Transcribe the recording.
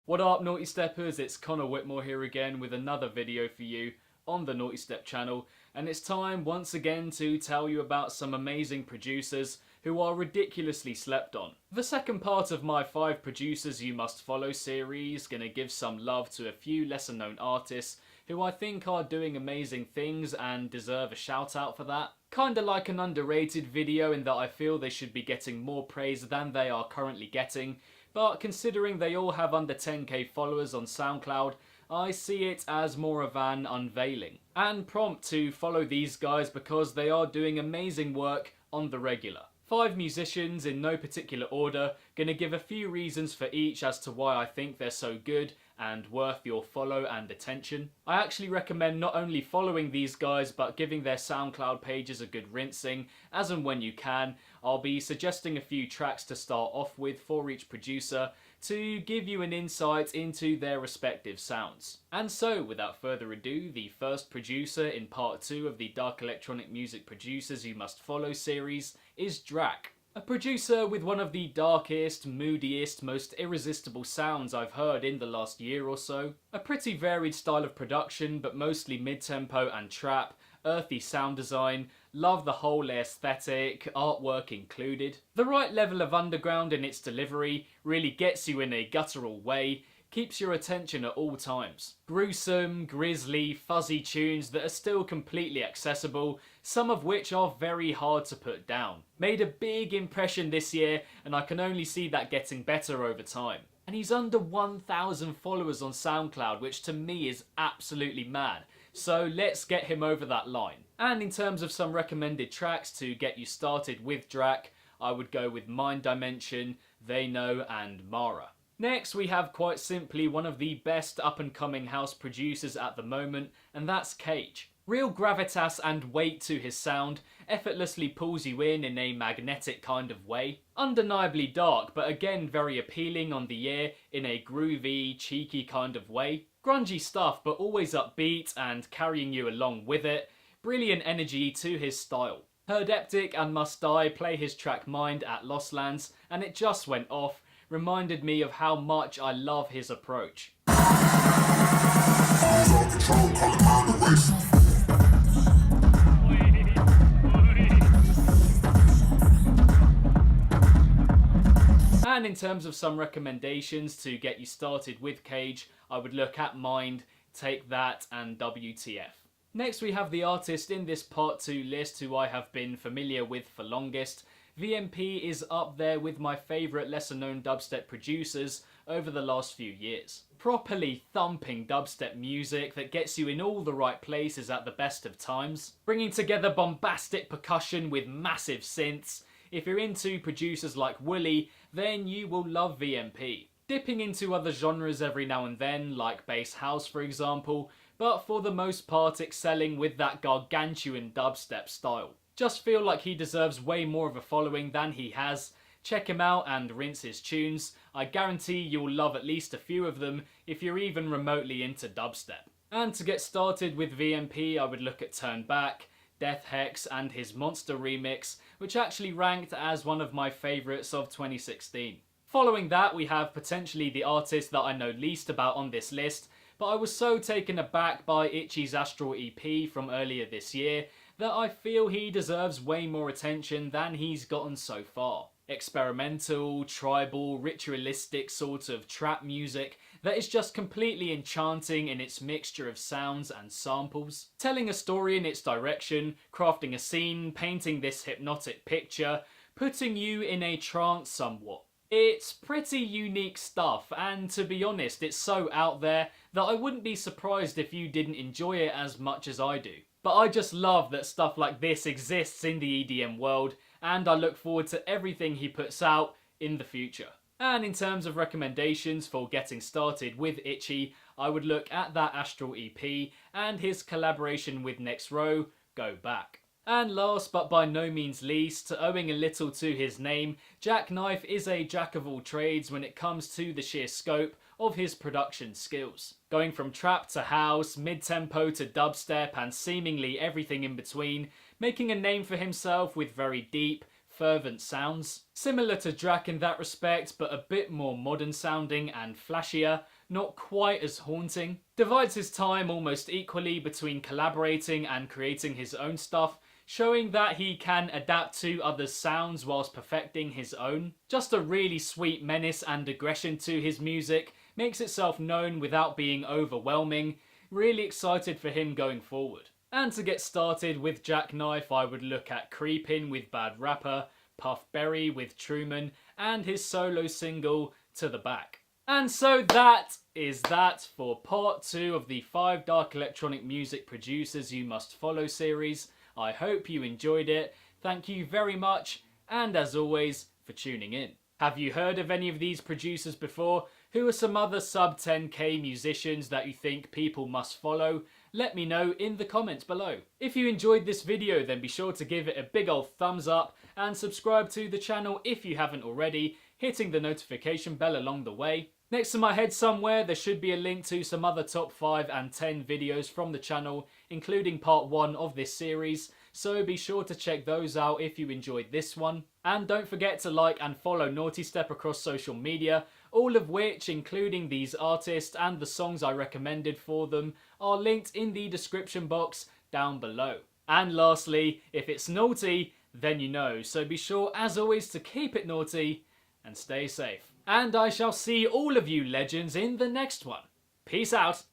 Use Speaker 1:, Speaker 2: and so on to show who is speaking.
Speaker 1: What up, Naughty Steppers? It's Connor Whitmore here again with another video for you on the Naughty Step channel, and it's time once again to tell you about some amazing producers who are ridiculously slept on. The second part of my 5 producers you must follow series, gonna give some love to a few lesser known artists who I think are doing amazing things and deserve a shout out for that. Kinda like an underrated video in that I feel they should be getting more praise than they are currently getting, but considering they all have under 10k followers on SoundCloud, I see it as more of an unveiling. And prompt to follow these guys because they are doing amazing work on the regular. 5 musicians in no particular order, gonna give a few reasons for each as to why I think they're so good and worth your follow and attention. I actually recommend not only following these guys but giving their SoundCloud pages a good rinsing as and when you can. I'll be suggesting a few tracks to start off with for each producer to give you an insight into their respective sounds. And so, without further ado, the first producer in part 2 of the Dark Electronic Music Producers You Must Follow series is Drak. A producer with one of the darkest, moodiest, most irresistible sounds I've heard in the last year or so. A pretty varied style of production, but mostly mid-tempo and trap, earthy sound design, love the whole aesthetic, artwork included. The right level of underground in its delivery, really gets you in a guttural way, keeps your attention at all times. Gruesome, grisly, fuzzy tunes that are still completely accessible, some of which are very hard to put down. Made a big impression this year, and I can only see that getting better over time. And he's under 1,000 followers on SoundCloud, which to me is absolutely mad. So let's get him over that line. And in terms of some recommended tracks to get you started with Drak, I would go with Mind Dimension, They Know, and Mara. Next, we have quite simply one of the best up-and-coming house producers at the moment, and that's Cage. Real gravitas and weight to his sound, effortlessly pulls you in a magnetic kind of way. Undeniably dark, but again very appealing on the ear in a groovy, cheeky kind of way. Grungy stuff, but always upbeat and carrying you along with it. Brilliant energy to his style. Heard Eptic and Must Die play his track Mind at Lost Lands, and it just went off. Reminded me of how much I love his approach. And in terms of some recommendations to get you started with Cage, I would look at Mind, Take That, and WTF. Next we have the artist in this part 2 list who I have been familiar with for longest. VMP is up there with my favourite lesser known dubstep producers over the last few years. Properly thumping dubstep music that gets you in all the right places at the best of times. Bringing together bombastic percussion with massive synths. If you're into producers like Wooly, then you will love VMP. Dipping into other genres every now and then, like bass house for example, but for the most part excelling with that gargantuan dubstep style. Just feel like he deserves way more of a following than he has. Check him out and rinse his tunes. I guarantee you'll love at least a few of them if you're even remotely into dubstep. And to get started with VMP, I would look at Turn Back, Death Hex, and his Monster remix, which actually ranked as one of my favourites of 2016. Following that, we have potentially the artist that I know least about on this list, but I was so taken aback by Itchy's Astral EP from earlier this year that I feel he deserves way more attention than he's gotten so far. Experimental, tribal, ritualistic sort of trap music that is just completely enchanting in its mixture of sounds and samples. Telling a story in its direction, crafting a scene, painting this hypnotic picture, putting you in a trance somewhat. It's pretty unique stuff, and to be honest, it's so out there that I wouldn't be surprised if you didn't enjoy it as much as I do. But I just love that stuff like this exists in the EDM world, and I look forward to everything he puts out in the future. And in terms of recommendations for getting started with Itchy, I would look at that Astral EP and his collaboration with Next Row, Go Back. And last but by no means least, owing a little to his name, Jackknife is a jack of all trades when it comes to the sheer scope of his production skills. Going from trap to house, mid-tempo to dubstep and seemingly everything in between, making a name for himself with very deep, fervent sounds. Similar to Drak in that respect, but a bit more modern sounding and flashier. not quite as haunting. Divides his time almost equally between collaborating and creating his own stuff, showing that he can adapt to others' sounds whilst perfecting his own. Just a really sweet menace and aggression to his music, makes itself known without being overwhelming. Really excited for him going forward. And to get started with Jackknife, I would look at Creepin' with Bad Rapper, Puff Berry with Truman, and his solo single, To the Back. And so that is that for part 2 of the 5 dark electronic music producers you must follow series. I hope you enjoyed it. Thank you very much, and as always, for tuning in. Have you heard of any of these producers before? Who are some other sub 10k musicians that you think people must follow? Let me know in the comments below. If you enjoyed this video, then be sure to give it a big old thumbs up and subscribe to the channel if you haven't already, hitting the notification bell along the way. Next to my head somewhere, there should be a link to some other top 5 and 10 videos from the channel, including part 1 of this series, so be sure to check those out if you enjoyed this one. And don't forget to like and follow Nawtystep across social media, all of which, including these artists and the songs I recommended for them, are linked in the description box down below. And lastly, if it's naughty, then you know, so be sure as always to keep it naughty and stay safe. And I shall see all of you legends in the next one. Peace out.